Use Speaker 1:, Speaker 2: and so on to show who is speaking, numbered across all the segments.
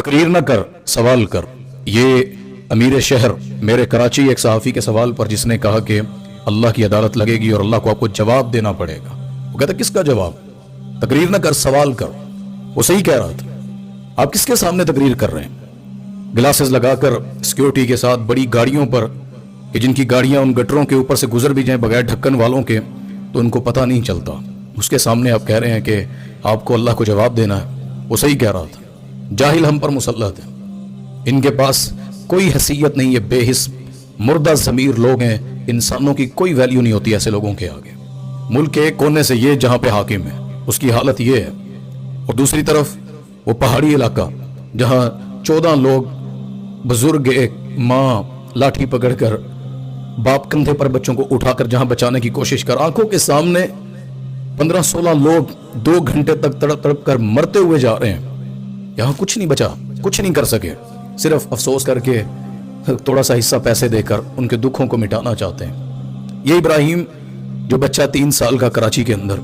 Speaker 1: تقریر نہ کر، سوال کر۔ یہ امیر شہر میرے کراچی ایک صحافی کے سوال پر جس نے کہا کہ اللہ کی عدالت لگے گی اور اللہ کو آپ کو جواب دینا پڑے گا، وہ کہتا کس کا جواب؟ تقریر نہ کر، سوال کر۔ وہ صحیح کہہ رہا تھا۔ آپ کس کے سامنے تقریر کر رہے ہیں؟ گلاسز لگا کر سیکیورٹی کے ساتھ بڑی گاڑیوں پر، کہ جن کی گاڑیاں ان گٹروں کے اوپر سے گزر بھی جائیں بغیر ڈھکن والوں کے تو ان کو پتہ نہیں چلتا، اس کے سامنے آپ کہہ رہے ہیں کہ آپ کو اللہ کو جواب دینا ہے۔ وہ صحیح کہہ رہا تھا۔ جاہل ہم پر مسلط ہیں، ان کے پاس کوئی حیثیت نہیں ہے، بے حس مردہ ضمیر لوگ ہیں، انسانوں کی کوئی ویلیو نہیں ہوتی ایسے لوگوں کے آگے۔ ملک کے ایک کونے سے یہ جہاں پہ حاکم ہے اس کی حالت یہ ہے، اور دوسری طرف وہ پہاڑی علاقہ جہاں 14 لوگ بزرگ، ایک ماں لاٹھی پکڑ کر، باپ کندھے پر بچوں کو اٹھا کر جہاں بچانے کی کوشش کر، آنکھوں کے سامنے 15-16 لوگ 2 گھنٹے تک تڑپ تڑپ کر مرتے ہوئے جا رہے ہیں۔ یہاں کچھ نہیں بچا، کچھ نہیں کر سکے، صرف افسوس کر کے تھوڑا سا حصہ پیسے دے کر ان کے دکھوں کو مٹانا چاہتے ہیں۔ یہ ابراہیم جو بچہ 3 سال کا کراچی کے اندر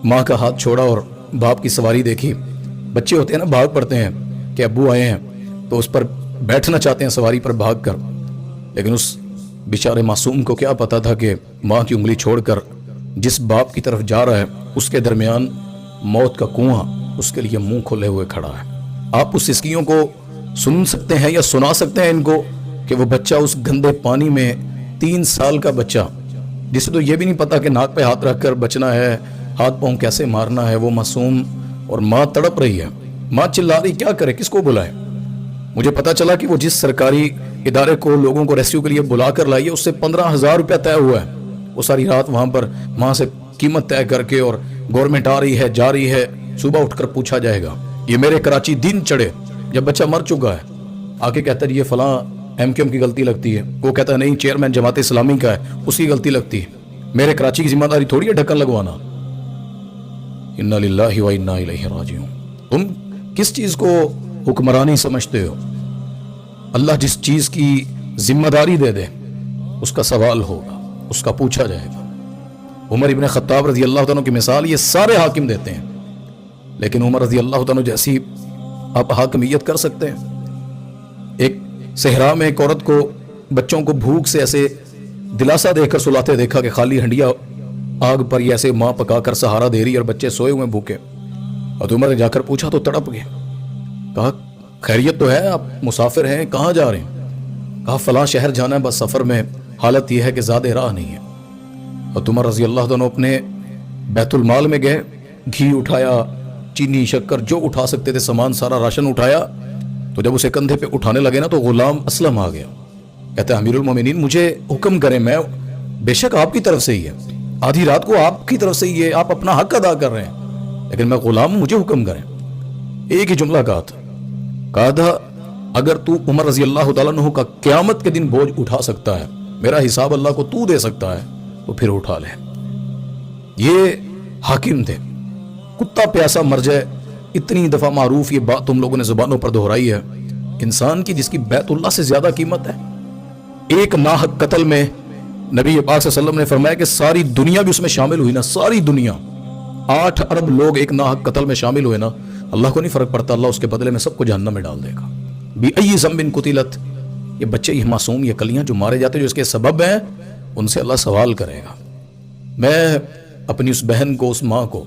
Speaker 1: ماں کا ہاتھ چھوڑا اور باپ کی سواری دیکھی، بچے ہوتے ہیں نا بھاگ پڑتے ہیں کہ ابو آئے ہیں تو اس پر بیٹھنا چاہتے ہیں سواری پر بھاگ کر، لیکن اس بیچارے معصوم کو کیا پتا تھا کہ ماں کی انگلی چھوڑ کر جس باپ کی طرف جا رہا ہے اس کے درمیان موت کا کنواں اس کے لیے منہ کھولے ہوئے کھڑا ہے۔ آپ اس سسکیوں کو سن سکتے ہیں یا سنا سکتے ہیں ان کو کہ وہ بچہ اس گندے پانی میں 3 سال کا بچہ جسے تو یہ بھی نہیں پتا کہ ناک پہ ہاتھ رکھ کر بچنا ہے، ہاتھ پاؤں کیسے مارنا ہے، وہ معصوم اور ماں تڑپ رہی ہے، ماں چلا رہی، کیا کرے، کس کو بلائے؟ مجھے پتا چلا کہ وہ جس سرکاری ادارے کو لوگوں کو ریسکیو کے لیے بلا کر لائی ہے اس سے 15,000 روپیہ طے ہوا ہے۔ وہ ساری رات وہاں پر ماں سے قیمت طے کر کے، اور گورنمنٹ آ رہی ہے جا رہی ہے، صبح اٹھ کر پوچھا جائے گا۔ یہ میرے کراچی دن چڑھے جب بچہ مر چکا ہے، آ کے کہتا ہے یہ فلاں ایم کیو ایم کی غلطی لگتی ہے، وہ کہتا ہے نہیں چیئرمین جماعت اسلامی کا ہے اس کی غلطی لگتی ہے، میرے کراچی کی ذمہ داری تھوڑی ہے ڈھکن لگوانا۔ انا للہ و انا الیہ راجعون۔ تم کس چیز کو حکمرانی سمجھتے ہو؟ اللہ جس چیز کی ذمہ داری دے دے اس کا سوال ہوگا، اس کا پوچھا جائے گا۔ عمر ابن خطاب رضی اللہ عنہ کی مثال یہ سارے حاکم دیتے ہیں، لیکن عمر رضی اللہ عنہ جیسی آپ حاکمیت کر سکتے ہیں؟ ایک صحرا میں ایک عورت کو بچوں کو بھوک سے ایسے دلاسا دے کر سلاتے دیکھا کہ خالی ہنڈیا آگ پر یہ ایسے ماں پکا کر سہارا دے رہی اور بچے سوئے ہوئے بھوکے، اور عمر نے جا کر پوچھا تو تڑپ گئے، کہا خیریت تو ہے، آپ مسافر ہیں، کہاں جا رہے ہیں؟ کہا فلاں شہر جانا ہے، بس سفر میں حالت یہ ہے کہ زیادہ راہ نہیں ہے۔ اور عمر رضی اللہ عنہ اپنے بیت المال میں گئے، گھی اٹھایا، چینی شکر جو اٹھا سکتے تھے سامان سارا راشن اٹھایا، تو جب اسے کندھے پہ اٹھانے لگے نا تو غلام اسلم آ گیا، کہتا ہے امیر المومنین مجھے حکم کریں، میں بے شک آپ کی طرف سے ہی ہے، آدھی رات کو آپ کی طرف سے ہی ہے، آپ اپنا حق ادا کر رہے ہیں، لیکن میں غلام ہوں، مجھے حکم کریں۔ ایک ہی جملہ کہا تھا اگر تو عمر رضی اللہ تعالیٰ عنہ کا قیامت کے دن بوجھ اٹھا سکتا ہے، میرا حساب اللہ کو تو دے سکتا ہے تو پھر اٹھا لے۔ یہ حاکم تھے، کتا پیاسا مر جائے، اتنی دفعہ معروف یہ بات تم لوگوں نے زبانوں پر دہرائی ہے، انسان کی جس کی بیت اللہ سے زیادہ قیمت ہے۔ ایک ناحق قتل میں نبی پاک صلی اللہ علیہ وسلم نے فرمایا کہ ساری دنیا بھی اس میں شامل ہوئی نا، ساری دنیا 8 ارب لوگ ایک ناحق قتل میں شامل ہوئے نا، اللہ کو نہیں فرق پڑتا، اللہ اس کے بدلے میں سب کو جہنم میں ڈال دے گا۔ بِأَيِّ ذَنبٍ قُتِلَتْ، یہ بچے، یہ معصوم، یہ کلیاں جو مارے جاتے جو اس کے سبب ہیں، ان سے اللہ سوال کرے گا۔ میں اپنی اس بہن کو، اس ماں کو،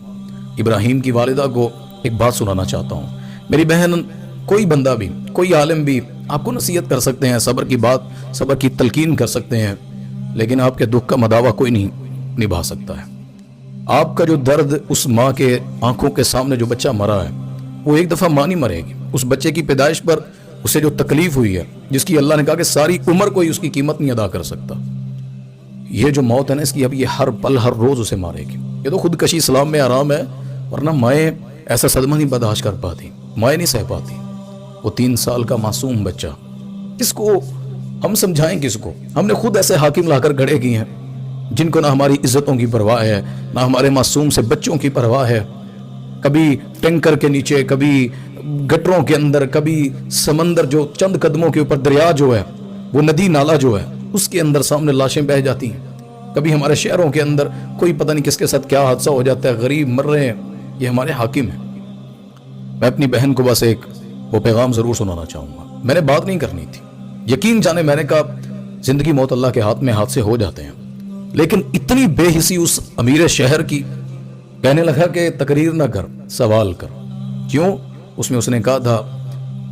Speaker 1: ابراہیم کی والدہ کو ایک بات سنانا چاہتا ہوں۔ میری بہن، کوئی بندہ بھی، کوئی عالم بھی آپ کو نصیحت کر سکتے ہیں، صبر کی بات، صبر کی تلقین کر سکتے ہیں، لیکن آپ کے دکھ کا مداوع کوئی نہیں نبھا سکتا ہے۔ آپ کا جو درد اس ماں کے آنکھوں کے سامنے جو بچہ مرا ہے، وہ ایک دفعہ ماں نہیں مرے گی۔ اس بچے کی پیدائش پر اسے جو تکلیف ہوئی ہے، جس کی اللہ نے کہا کہ ساری عمر کوئی اس کی قیمت نہیں ادا کر سکتا، یہ جو موت ہے نا اس کی، اب یہ ہر پل ہر روز اسے مارے گی۔ یہ تو خودکشی اسلام میں حرام ہے، ورنہ مائیں ایسا صدمہ نہیں برداشت کر پاتی، مائیں نہیں سہ پاتی۔ وہ 3 سال کا معصوم بچہ، کس کو ہم سمجھائیں، کس کو؟ ہم نے خود ایسے حاکم لا کر کھڑے کیے ہیں جن کو نہ ہماری عزتوں کی پرواہ ہے، نہ ہمارے معصوم سے بچوں کی پرواہ ہے۔ کبھی ٹینکر کے نیچے، کبھی گٹروں کے اندر، کبھی سمندر جو چند قدموں کے اوپر دریا جو ہے، وہ ندی نالا جو ہے اس کے اندر سامنے لاشیں بہہ جاتی ہیں۔ کبھی ہمارے شہروں کے اندر کوئی پتہ نہیں کس کے ساتھ کیا حادثہ ہو جاتا ہے، غریب مر رہے ہیں، یہ ہمارے حاکم ہیں۔ میں اپنی بہن کو بس ایک وہ پیغام ضرور سنانا چاہوں گا. میں نے بات نہیں کرنی تھی, یقین جانے میں نے کہا زندگی موت اللہ کے ہاتھ میں, حادثے ہو جاتے ہیں, لیکن اتنی بے حسی اس امیر شہر کی. کہنے لگا کہ تقریر نہ کر, سوال کر. کیوں؟ اس میں اس نے کہا تھا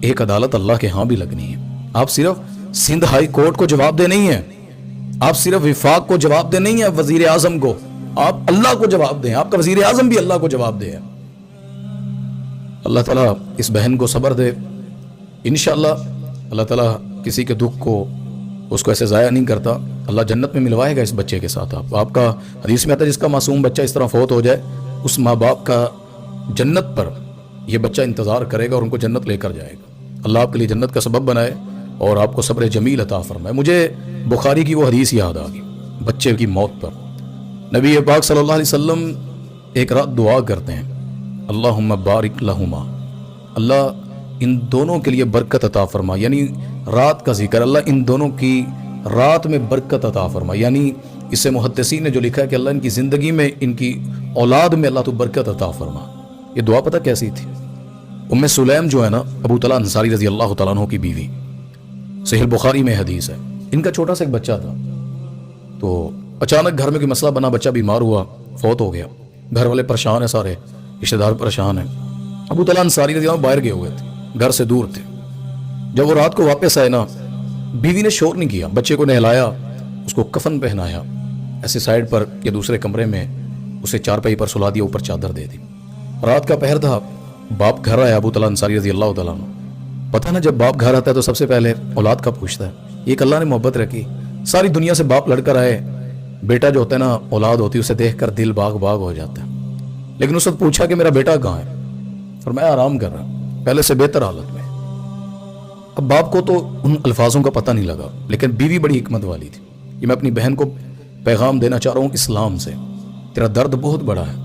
Speaker 1: ایک عدالت اللہ کے ہاں بھی لگنی ہے. آپ صرف سندھ ہائی کورٹ کو جواب دے نہیں ہیں, آپ صرف وفاق کو جواب دے نہیں ہیں, وزیر اعظم کو, آپ اللہ کو جواب دیں. آپ کا وزیر اعظم بھی اللہ کو جواب دے. اللہ تعالیٰ اس بہن کو صبر دے. انشاءاللہ اللہ تعالیٰ کسی کے دکھ کو اس کو ایسے ضائع نہیں کرتا. اللہ جنت میں ملوائے گا اس بچے کے ساتھ. آپ کا حدیث میں آتا ہے جس کا معصوم بچہ اس طرح فوت ہو جائے, اس ماں باپ کا جنت پر یہ بچہ انتظار کرے گا اور ان کو جنت لے کر جائے گا. اللہ آپ کے لیے جنت کا سبب بنائے اور آپ کو صبر جمیل عطا فرمائے. مجھے بخاری کی وہ حدیث یاد آ گئی بچے کی موت پر. نبی پاک صلی اللہ علیہ وسلم ایک رات دعا کرتے ہیں, اللہم بارک لہما, اللہ ان دونوں کے لیے برکت عطا فرما. یعنی رات کا ذکر, اللہ ان دونوں کی رات میں برکت عطا فرما. یعنی اس سے محدثین نے جو لکھا ہے کہ اللہ ان کی زندگی میں, ان کی اولاد میں اللہ تو برکت عطا فرما. یہ دعا پتہ کیسی تھی؟ ام سلیم جو ہے نا, ابو طلحہ انصاری رضی اللہ تعالیٰ عنہ کی بیوی, صحیح بخاری میں حدیث ہے. ان کا چھوٹا سا ایک بچہ تھا, تو اچانک گھر میں کوئی مسئلہ بنا, بچہ بیمار ہوا, فوت ہو گیا. گھر والے پریشان ہیں, سارے رشتہ دار پریشان ہیں. ابو طلحہ انصاری رضی اللہ عنہ باہر گئے ہوئے تھے, گھر سے دور تھے. جب وہ رات کو واپس آئے نا, بیوی نے شور نہیں کیا, بچے کو نہلایا, اس کو کفن پہنایا, ایسے سائیڈ پر یا دوسرے کمرے میں اسے چارپائی پر سلا دیا, اوپر چادر دے دی. رات کا پہر تھا, باپ گھر آیا ابو طلحہ انصاری رضی اللہ تعالیٰ عنہ. پتہ نا جب باپ گھر آتا ہے تو سب سے پہلے اولاد کا پوچھتا ہے. ایک اللہ نے محبت رکھی, ساری دنیا سے باپ لڑ کر آئے, بیٹا جو ہوتا ہے نا, اولاد ہوتی ہے, اسے دیکھ کر دل باغ باغ ہو جاتا ہے. لیکن اس وقت پوچھا کہ میرا بیٹا کہاں ہے؟ فرمایا آرام کر رہا, پہلے سے بہتر حالت میں. اب باپ کو تو ان الفاظوں کا پتہ نہیں لگا, لیکن بیوی بڑی حکمت والی تھی. یہ میں اپنی بہن کو پیغام دینا چاہ رہا ہوں اسلام سے. تیرا درد بہت بڑا ہے,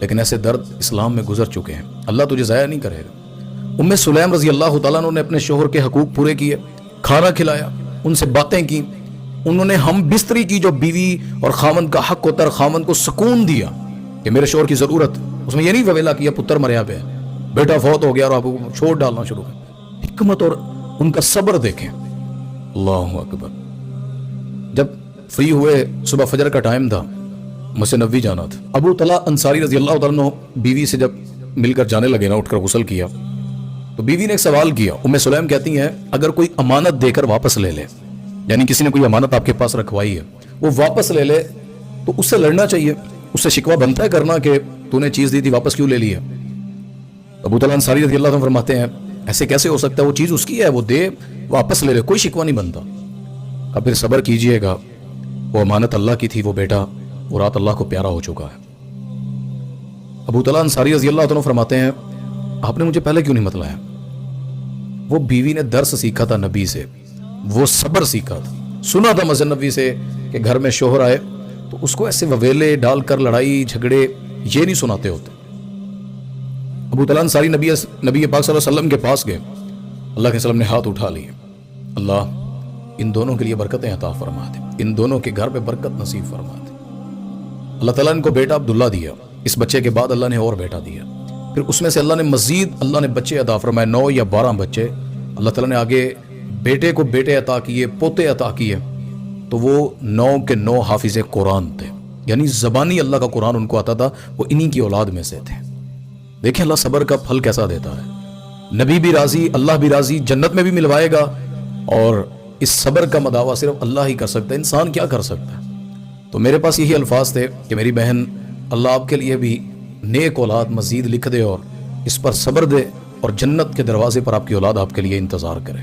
Speaker 1: لیکن ایسے درد اسلام میں گزر چکے ہیں, اللہ تجھے ضائع نہیں کرے گا. ام سلیم رضی اللہ تعالیٰ عنہ نے اپنے شوہر کے حقوق پورے کیے, کھانا کھلایا, ان سے باتیں کی, انہوں نے ہم بستری کی. جو بیوی اور خاوند کا حق ہوتا ہے, خاوند کو سکون دیا کہ میرے شوہر کی ضرورت. اس میں یہ نہیں فویلا کیا پتر مریا پہ, بیٹا فوت ہو گیا اور آپ کو چھوڑ ڈالنا شروع کر. حکمت اور ان کا صبر دیکھیں. اللہ اکبر. جب فری ہوئے, صبح فجر کا ٹائم تھا, مسجد نبوی جانا تھا. ابو طلحہ انصاری رضی اللہ تعالیٰ عنہ بیوی سے جب مل کر جانے لگے نا, اٹھ کر غسل کیا, تو بیوی نے ایک سوال کیا. ام سلیم کہتی ہیں اگر کوئی امانت دے کر واپس لے لے, یعنی کسی نے کوئی امانت آپ کے پاس رکھوائی ہے, وہ واپس لے لے, تو اس سے لڑنا چاہیے, اس سے شکوہ بنتا ہے کرنا کہ تو نے چیز دی تھی واپس کیوں لے لی ہے. ابو طلحہ انصاری رضی اللہ عنہ فرماتے ہیں ایسے کیسے ہو سکتا ہے, وہ چیز اس کی ہے, وہ دے واپس لے لے, کوئی شکوہ نہیں بنتا. اب پھر صبر کیجئے گا, وہ امانت اللہ کی تھی, وہ بیٹا وہ رات اللہ کو پیارا ہو چکا ہے. ابو طلحہ انصاری رضی اللہ عنہ فرماتے ہیں آپ نے مجھے پہلے کیوں نہیں بتلایا. وہ بیوی نے درس سیکھا تھا نبی سے, وہ صبر سیکھا تھا, سنا تھا مسجد نبوی سے کہ گھر میں شوہر آئے تو اس کو ایسے وویلے ڈال کر لڑائی جھگڑے یہ نہیں سناتے ہوتے. ابو طلحہ انصاری نبی پاک صلی اللہ علیہ وسلم کے پاس گئے, اللہ کے وسلم نے ہاتھ اٹھا لیے, اللہ ان دونوں کے لیے برکتیں عطا فرما دے, ان دونوں کے گھر پہ برکت نصیب فرما دے. اللہ تعالیٰ نے ان کو بیٹا عبداللہ دیا, اس بچے کے بعد اللہ نے اور بیٹا دیا, پھر اس میں سے اللہ نے مزید اللہ نے بچے عطا فرمائے, 9 یا 12 بچے. اللہ تعالیٰ نے آگے بیٹے کو بیٹے عطا کیے, پوتے عطا کیے, تو وہ 9 کے 9 حافظ قرآن تھے. یعنی زبانی اللہ کا قرآن ان کو آتا تھا, وہ انہی کی اولاد میں سے تھے. دیکھیں اللہ صبر کا پھل کیسا دیتا ہے, نبی بھی راضی, اللہ بھی راضی, جنت میں بھی ملوائے گا. اور اس صبر کا مداوع صرف اللہ ہی کر سکتا ہے, انسان کیا کر سکتا ہے. تو میرے پاس یہی الفاظ تھے کہ میری بہن اللہ آپ کے لیے بھی نیک اولاد مزید لکھ دے اور اس پر صبر دے, اور جنت کے دروازے پر آپ کی اولاد آپ کے لیے انتظار کرے.